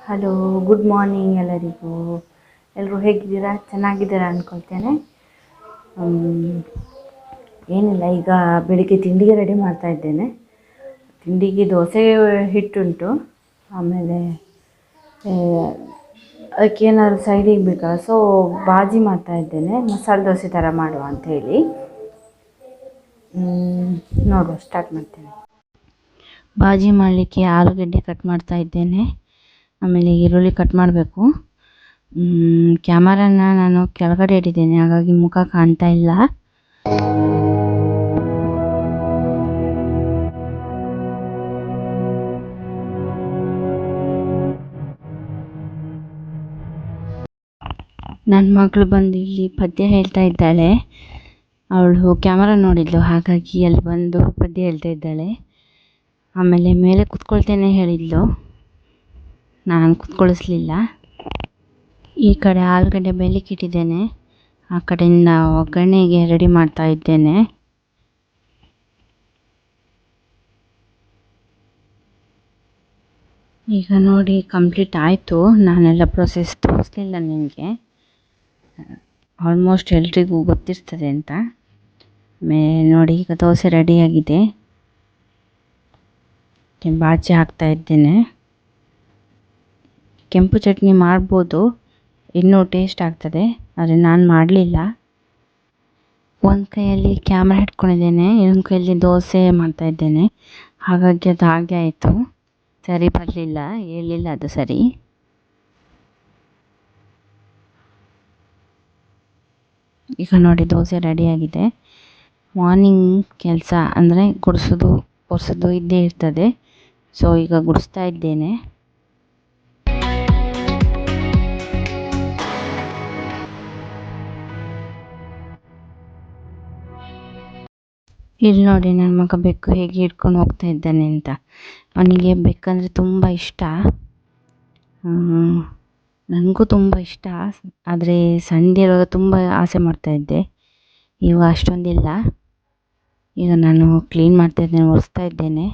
Hello, good morning ಎಲ್ಲರಿಗೂ. ಎಲ್ಲರೂ ಹೇಗಿದ್ದೀರಾ? ಚೆನ್ನಾಗಿದ್ದೀರಾ ಅಂದ್ಕೊಳ್ತೇನೆ. ಏನಿಲ್ಲ, ಈಗ ಬೆಳಿಗ್ಗೆ ತಿಂಡಿಗೆ ರೆಡಿ ಮಾಡ್ತಾ ಇದ್ದೇನೆ. ತಿಂಡಿಗೆ ದೋಸೆ ಹಿಟ್ಟುಂಟು, ಆಮೇಲೆ ಅದಕ್ಕೇನಾದ್ರು ಸೈಡಿಗೆ ಬೇಕಲ್ಲ, ಸೊ ಬಾಜಿ ಮಾಡ್ತಾ ಇದ್ದೇನೆ. ಮಸಾಲೆ ದೋಸೆ ಥರ ಮಾಡುವ ಅಂಥೇಳಿ. ನೋಡುವ, ಸ್ಟಾರ್ಟ್ ಮಾಡ್ತೇನೆ. ಬಾಜಿ ಮಾಡಲಿಕ್ಕೆ ಆಲೂಗಡ್ಡೆ ಕಟ್ ಮಾಡ್ತಾ ಇದ್ದೇನೆ. ಆಮೇಲೆ ಈರುಳ್ಳಿ ಕಟ್ ಮಾಡಬೇಕು. ಕ್ಯಾಮರಾನ ನಾನು ಕೆಳಗಡೆ ಇಟ್ಟಿದ್ದೇನೆ, ಹಾಗಾಗಿ ಮುಖ ಕಾಣ್ತಾ ಇಲ್ಲ. ನನ್ನ ಮಗಳು ಬಂದು ಇಲ್ಲಿ ಪದ್ಯ ಹೇಳ್ತಾ ಇದ್ದಾಳೆ. ಅವಳು ಕ್ಯಾಮರಾ ನೋಡಿದ್ಲು, ಹಾಗಾಗಿ ಅಲ್ಲಿ ಬಂದು ಪದ್ಯ ಹೇಳ್ತಾ ಇದ್ದಾಳೆ. ಆಮೇಲೆ ಮೇಲೆ ಕುತ್ಕೊಳ್ತೇನೆ ಹೇಳಿದ್ಲು, ನಾನು ಕುತ್ಕೊಳಿಸ್ಲಿಲ್ಲ. ಈ ಕಡೆ ಆಲೂಗಡ್ಡೆ ಬೇಯಲಿಕ್ಕೆ ಇಟ್ಟಿದ್ದೇನೆ, ಆ ಕಡೆಯಿಂದ ಒಗ್ಗರಣೆಗೆ ರೆಡಿ ಮಾಡ್ತಾ ಇದ್ದೇನೆ. ಈಗ ನೋಡಿ ಕಂಪ್ಲೀಟ್ ಆಯಿತು. ನಾನೆಲ್ಲ ಪ್ರೊಸೆಸ್ ತೋರಿಸ್ಲಿಲ್ಲ ನಿಮಗೆ, ಆಲ್ಮೋಸ್ಟ್ ಎಲ್ರಿಗೂ ಗೊತ್ತಿರ್ತದೆ ಅಂತ. ನೋಡಿ, ಈಗ ದೋಸೆ ರೆಡಿಯಾಗಿದೆ. ಬಾಚಿ ಹಾಕ್ತಾ ಇದ್ದೇನೆ. ಕೆಂಪು ಚಟ್ನಿ ಮಾಡ್ಬೋದು, ಇನ್ನೂ ಟೇಸ್ಟ್ ಆಗ್ತದೆ, ಆದರೆ ನಾನು ಮಾಡಲಿಲ್ಲ. ಒಂದು ಕೈಯಲ್ಲಿ ಕ್ಯಾಮ್ರಾ ಹಿಡ್ಕೊಂಡಿದ್ದೇನೆ, ಇನ್ನೊಂದು ಕೈಯಲ್ಲಿ ದೋಸೆ ಮಾಡ್ತಾ ಇದ್ದೇನೆ. ಹಾಗಾಗಿ ಅದು ಹಾಗೆ ಆಯಿತು, ಸರಿ ಬರಲಿಲ್ಲ, ಹೇಳಿಲ್ಲ ಅದು ಸರಿ. ಈಗ ನೋಡಿ ದೋಸೆ ರೆಡಿಯಾಗಿದೆ. ಮಾರ್ನಿಂಗ್ ಕೆಲಸ ಅಂದರೆ ಗುಡಿಸೋದು ಒರೆಸೋದು ಇದ್ದೇ ಇರ್ತದೆ. ಸೊ ಈಗ ಗುಡಿಸ್ತಾ ಇದ್ದೇನೆ. ಇಲ್ಲಿ ನೋಡಿ ನನ್ನ ಮಗ ಬೆಕ್ಕು ಹೇಗೆ ಹಿಡ್ಕೊಂಡು ಹೋಗ್ತಾ ಇದ್ದಾನೆ ಅಂತ. ಅವನಿಗೆ ಬೆಕ್ಕಂದರೆ ತುಂಬ ಇಷ್ಟ. ನನಗೂ ತುಂಬ ಇಷ್ಟ, ಆದರೆ ಸಣ್ಣದಿರುವಾಗ ತುಂಬ ಆಸೆ ಮಾಡ್ತಾಯಿದ್ದೆ. ಇವಾಗ ಅಷ್ಟೊಂದಿಲ್ಲ. ಈಗ ನಾನು ಕ್ಲೀನ್ ಮಾಡ್ತಾ ಇದ್ದೇನೆ, ಒರೆಸ್ತಾ ಇದ್ದೇನೆ.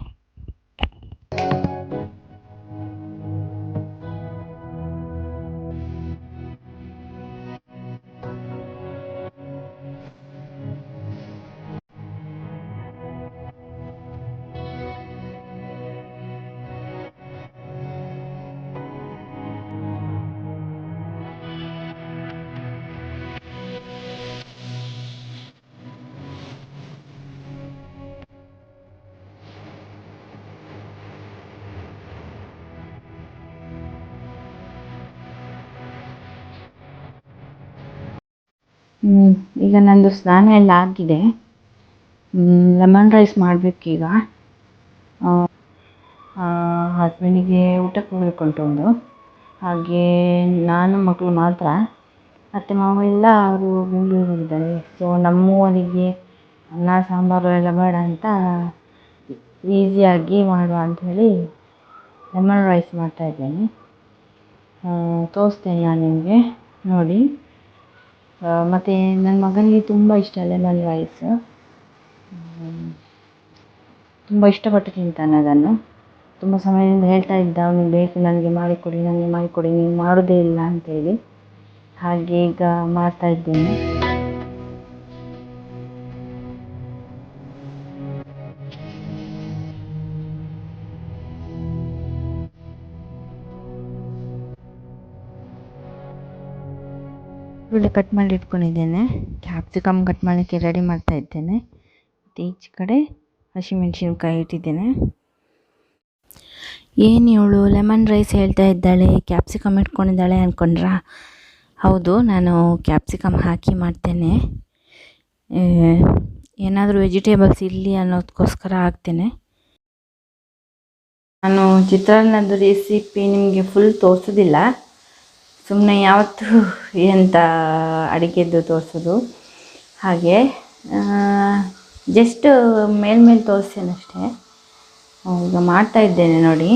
ಈಗ ನಂದು ಸ್ನಾನ ಎಲ್ಲ ಆಗಿದೆ. Lemon rice ಮಾಡಬೇಕೀಗ. ಹಸ್ಬೆಂಡಿಗೆ ಊಟಕ್ಕೆ ಹೋಗ್ಲಿಕ್ಕುಂಟು. ಹಾಗೆ ನಾನು ಮಕ್ಕಳು ಮಾತ್ರ. ಅತ್ತೆ ಮಾವ ಎಲ್ಲ ಅವರು ಬೆಂಗಳೂರಿಗೆ ಹೋಗಿದ್ದಾರೆ. ಸೊ ನಮ್ಮವರಿಗೆ ಅನ್ನ ಸಾಂಬಾರು ಎಲ್ಲ ಬೇಡ ಅಂತ ಈಸಿಯಾಗಿ ಮಾಡುವ ಅಂಥೇಳಿ ಲೆಮನ್ ರೈಸ್ ಮಾಡ್ತಾಯಿದ್ದೇನೆ. ತೋರಿಸ್ತೇನೆ ನಾನು ನಿಮಗೆ, ನೋಡಿ. ಮತ್ತು ನನ್ನ ಮಗನಿಗೆ ತುಂಬ ಇಷ್ಟ ಲೆಮನ್ ರೈಸ್, ತುಂಬ ಇಷ್ಟಪಟ್ಟು ತಿಂತಾನೆ ಅದನ್ನು. ತುಂಬ ಸಮಯದಿಂದ ಹೇಳ್ತಾ ಇದ್ದ, ಅವನಿಗೆ ಬೇಕು, ನನಗೆ ಮಾಡಿಕೊಡಿ, ನೀವು ಮಾಡೋದೇ ಇಲ್ಲ ಅಂತೇಳಿ. ಹಾಗೆ ಈಗ ಮಾಡ್ತಾ ಇದ್ದೇನೆ. ಈರುಳ್ಳಿ ಕಟ್ ಮಾಡಿ ಇಟ್ಕೊಂಡಿದ್ದೇನೆ. ಕ್ಯಾಪ್ಸಿಕಮ್ ಕಟ್ ಮಾಡಲಿಕ್ಕೆ ರೆಡಿ ಮಾಡ್ತಾ ಇದ್ದೇನೆ. ಮತ್ತು ಈಚೆ ಕಡೆ ಹಸಿಮೆಣಸಿನ್ಕಾಯಿ ಇಟ್ಟಿದ್ದೇನೆ. ಏನು ಇವಳು ಲೆಮನ್ ರೈಸ್ ಹೇಳ್ತಾ ಇದ್ದಾಳೆ, ಕ್ಯಾಪ್ಸಿಕಮ್ ಇಟ್ಕೊಂಡಿದ್ದಾಳೆ ಅಂದ್ಕೊಂಡ್ರಾ? ಹೌದು, ನಾನು ಕ್ಯಾಪ್ಸಿಕಮ್ ಹಾಕಿ ಮಾಡ್ತೇನೆ. ಏನಾದರೂ ವೆಜಿಟೇಬಲ್ಸ್ ಇರಲಿ ಅನ್ನೋದಕ್ಕೋಸ್ಕರ ಹಾಕ್ತೇನೆ. ನಾನು ಚಿತ್ರಾನ್ನದ ರೆಸಿಪಿ ನಿಮಗೆ ಫುಲ್ ತೋರಿಸೋದಿಲ್ಲ, ಸುಮ್ಮನೆ ಯಾವತ್ತೂ ಎಂಥ ಅಡುಗೆದ್ದು ತೋರಿಸೋದು. ಹಾಗೆ ಜಸ್ಟ್ ಮೇಲ್ಮೇಲೆ ತೋರಿಸ್ತೇನೆ ಅಷ್ಟೇ. ಈಗ ಮಾಡ್ತಾ ಇದ್ದೇನೆ ನೋಡಿ.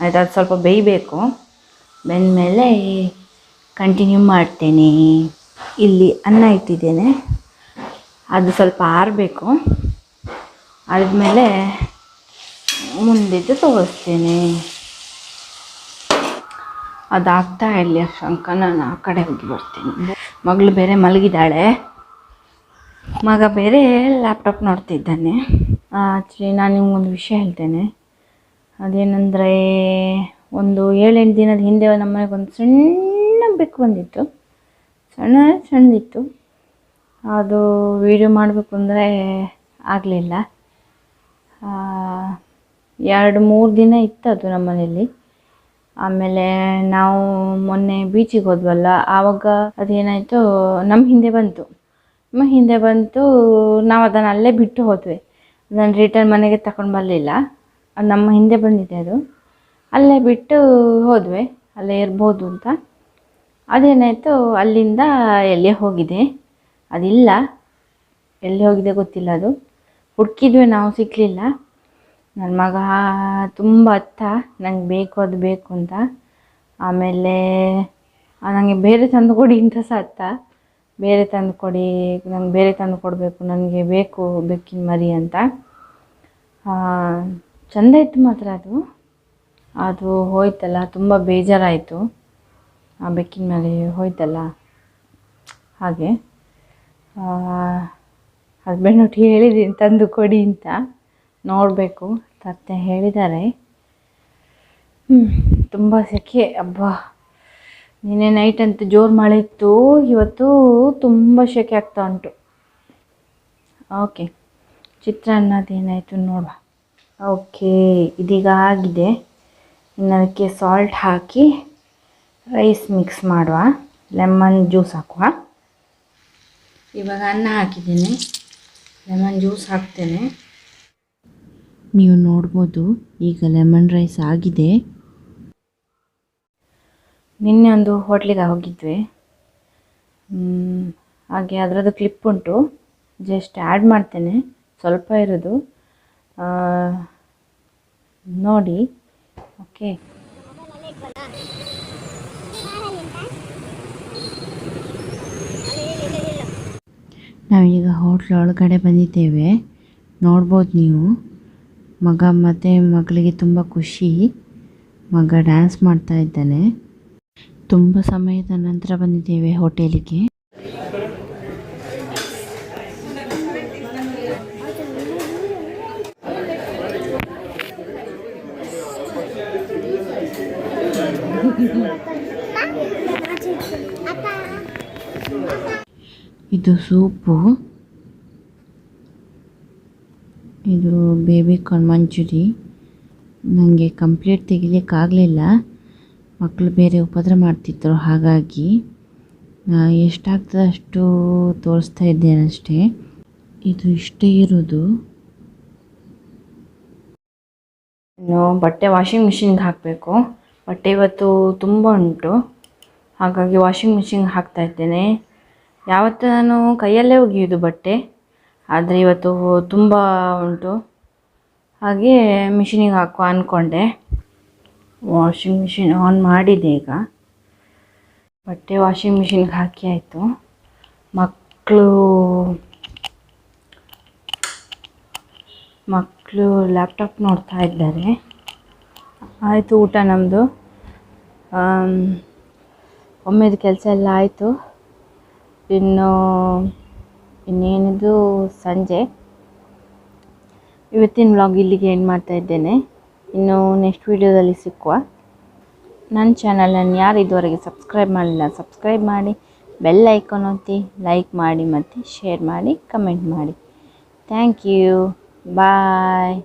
ಆಯಿತು, ಅದು ಸ್ವಲ್ಪ ಬೇಯಬೇಕು. ಬೆಂದಮೇಲೆ ಕಂಟಿನ್ಯೂ ಮಾಡ್ತೇನೆ. ಇಲ್ಲಿ ಅನ್ನ ಇಟ್ಟಿದ್ದೇನೆ, ಅದು ಸ್ವಲ್ಪ ಆರಬೇಕು. ಆದಮೇಲೆ ಮುಂದಿದ್ದು ತೋರಿಸ್ತೇನೆ. ಅದಾಗ್ತಾ ಇರಲಿ ಅಷ್ಟಂಕ ನಾನು ಆ ಕಡೆ ಹೋಗಿ ಬರ್ತೀನಿ. ಮಗಳು ಬೇರೆ ಮಲಗಿದ್ದಾಳೆ, ಮಗ ಬೇರೆ ಲ್ಯಾಪ್ಟಾಪ್ ನೋಡ್ತಿದ್ದಾನೆ. ಆ್ಯಕ್ಚುಲಿ ನಾನು ನಿಮ್ಗೊಂದು ವಿಷಯ ಹೇಳ್ತೇನೆ. ಅದೇನೆಂದರೆ, ಒಂದು 7-8 ದಿನದ ಹಿಂದೆ ನಮ್ಮ ಮನೆಗೆ ಒಂದು ಸಣ್ಣ ಬೆಕ್ಕು ಬಂದಿತ್ತು. ಸಣ್ಣದಿತ್ತು. ಅದು ವೀಡಿಯೋ ಮಾಡಬೇಕು ಅಂದರೆ ಆಗಲಿಲ್ಲ. 2-3 ದಿನ ಇತ್ತು ಅದು ನಮ್ಮ ಮನೆಯಲ್ಲಿ. ಆಮೇಲೆ ನಾವು ಮೊನ್ನೆ ಬೀಚಿಗೆ ಹೋದ್ವಲ್ಲ, ಆವಾಗ ಅದೇನಾಯಿತು, ನಮ್ಮ ಹಿಂದೆ ಬಂತು. ನಾವು ಅದನ್ನು ಅಲ್ಲೇ ಬಿಟ್ಟು ಹೋದ್ವಿ. ಅದನ್ನು ರಿಟರ್ನ್ ಮನೆಗೆ ತಗೊಂಡು ಬರಲಿಲ್ಲ. ಅದು ನಮ್ಮ ಹಿಂದೆ ಬಂದಿದೆ. ಅದು ಅಲ್ಲೇ ಬಿಟ್ಟು ಹೋದ್ವಿ, ಅಲ್ಲೇ ಇರ್ಬೋದು ಅಂತ. ಅದೇನಾಯಿತು, ಅಲ್ಲಿಂದ ಎಲ್ಲಿ ಹೋಗಿದೆ ಅದಿಲ್ಲ, ಎಲ್ಲಿ ಹೋಗಿದೆ ಗೊತ್ತಿಲ್ಲ. ಅದು ಹುಡುಕಿದ್ವಿ ನಾವು, ಸಿಕ್ಕಲಿಲ್ಲ. ನನ್ನ ಮಗ ತುಂಬ ನಂಗೆ ಅದು ಬೇಕು ಅಂತ. ಆಮೇಲೆ ನನಗೆ ಬೇರೆ ತಂದು ಕೊಡಿ ಅಂತ ಸತ್ತ. ಬೇರೆ ತಂದು ಕೊಡಿ, ನಂಗೆ ಬೇರೆ ತಂದು ಕೊಡಬೇಕು, ನನಗೆ ಬೇಕು ಬೆಕ್ಕಿನ ಮರಿ ಅಂತ. ಚೆಂದ ಇತ್ತು ಮಾತ್ರ ಅದು ಹೋಯ್ತಲ್ಲ, ತುಂಬ ಬೇಜಾರಾಯಿತು. ಆ ಬೆಕ್ಕಿನ ಮರಿ ಹೋಯ್ತಲ್ಲ. ಹಾಗೆ ಹಸ್ಬೆಂಡ್ ಒಟ್ಟಿಗೆ ಹೇಳಿದ್ದೀನಿ ತಂದು ಕೊಡಿ ಅಂತ. ನೋಡಬೇಕು, ತರ್ತೆ ಹೇಳಿದ್ದಾರೆ. ತುಂಬ ಸೆಕೆ, ಅಬ್ಬಾ. ನಿನ್ನೆ ನೈಟ್ ಅಂತೂ ಜೋರು ಮಳೆ ಇತ್ತು, ಇವತ್ತು ತುಂಬ ಸೆಕೆ ಆಗ್ತಾ ಉಂಟು. ಓಕೆ, ಚಿತ್ರಾನ್ನದೇನಾಯಿತು ನೋಡುವ. ಓಕೆ, ಇದೀಗ ಆಗಿದೆ. ಇನ್ನು ಅದಕ್ಕೆ ಸಾಲ್ಟ್ ಹಾಕಿ ರೈಸ್ ಮಿಕ್ಸ್ ಮಾಡುವ, ಲೆಮನ್ ಜ್ಯೂಸ್ ಹಾಕುವ. ಇವಾಗ ಅನ್ನ ಹಾಕಿದ್ದೇನೆ, ಲೆಮನ್ ಜ್ಯೂಸ್ ಹಾಕ್ತೇನೆ. ನೀವು ನೋಡ್ಬೋದು, ಈಗ ಲೆಮನ್ ರೈಸ್ ಆಗಿದೆ. ನಿನ್ನೆ ಒಂದು ಹೋಟ್ಲಿಗೆ ಹೋಗಿದ್ವಿ, ಹಾಗೆ ಅದರದ್ದು ಕ್ಲಿಪ್ ಉಂಟು, ಜಸ್ಟ್ ಆ್ಯಡ್ ಮಾಡ್ತೇನೆ, ಸ್ವಲ್ಪ ಇರೋದು, ನೋಡಿ. ಓಕೆ, ನಾವೀಗ ಹೋಟ್ಲ್ ಒಳಗಡೆ ಬಂದಿದ್ದೇವೆ, ನೋಡ್ಬೋದು ನೀವು. ಮಗ ಮತ್ತು ಮಗಳಿಗೆ ತುಂಬ ಖುಷಿ. ಮಗ ಡ್ಯಾನ್ಸ್ ಮಾಡ್ತಾ ಇದ್ದಾನೆ. ತುಂಬ ಸಮಯದ ನಂತರ ಬಂದಿದ್ದೇವೆ ಹೋಟೆಲಿಗೆ. ಇದು ಸೂಪು, ಇದು ಬೇಬಿ ಕಾರ್ನ್ ಮಂಚೂರಿ. ನನಗೆ ಕಂಪ್ಲೀಟ್ ತೆಗಿಲಿಕ್ಕಾಗಲಿಲ್ಲ, ಮಕ್ಕಳು ಬೇರೆ ಉಪದ್ರ ಮಾಡ್ತಿದ್ರು, ಹಾಗಾಗಿ ಎಷ್ಟಾಗ್ತದೆ ಅಷ್ಟು ತೋರಿಸ್ತಾ ಇದ್ದೇನೆ ಅಷ್ಟೇ. ಇದು ಇಷ್ಟೇ ಇರೋದು. ಇನ್ನು ಬಟ್ಟೆ ವಾಷಿಂಗ್ ಮಿಷಿನ್ಗೆ ಹಾಕಬೇಕು. ಬಟ್ಟೆ ಇವತ್ತು ತುಂಬ ಉಂಟು, ಹಾಗಾಗಿ ವಾಷಿಂಗ್ ಮಿಷಿನ್ಗೆ ಹಾಕ್ತಾ ಇದ್ದೇನೆ. ಯಾವತ್ತೂ ನಾನು ಕೈಯಲ್ಲೇ ಒಗೆಯೋದು ಬಟ್ಟೆ, ಆದರೆ ಇವತ್ತು ತುಂಬ ಉಂಟು, ಹಾಗೆ ಮಿಷಿನಿಗೆ ಹಾಕುವ ಅಂದ್ಕೊಂಡೆ. ವಾಷಿಂಗ್ ಮಿಷಿನ್ ಆನ್ ಮಾಡಿದೆ. ಈಗ ಬಟ್ಟೆ ವಾಷಿಂಗ್ ಮಿಷಿನ್ಗೆ ಹಾಕಿ ಆಯಿತು. ಮಕ್ಕಳು ಲ್ಯಾಪ್ಟಾಪ್ ನೋಡ್ತಾ ಇದ್ದಾರೆ. ಆಯಿತು, ಊಟ ನಮ್ಮದು ಒಮ್ಮೆದು ಕೆಲಸ ಎಲ್ಲ ಆಯಿತು. ಇನ್ನೇನಿದು ಸಂಜೆ. ಇವತ್ತಿನ ವ್ಲಾಗ್ ಇಲ್ಲಿಗೆ ಎಂಡ್ ಮಾಡ್ತಾ ಇದ್ದೇನೆ. ಇನ್ನು ನೆಕ್ಸ್ಟ್ ವೀಡಿಯೋದಲ್ಲಿ ಸಿಕ್ಕುವ. ನನ್ನ ಚಾನಲನ್ನು ಯಾರು ಇದುವರೆಗೆ ಸಬ್ಸ್ಕ್ರೈಬ್ ಮಾಡಲಿಲ್ಲ, ಸಬ್ಸ್ಕ್ರೈಬ್ ಮಾಡಿ, ಬೆಲ್ ಐಕಾನ್ ಒತ್ತಿ, ಲೈಕ್ ಮಾಡಿ ಮತ್ತು ಶೇರ್ ಮಾಡಿ, ಕಮೆಂಟ್ ಮಾಡಿ. Thank you, bye.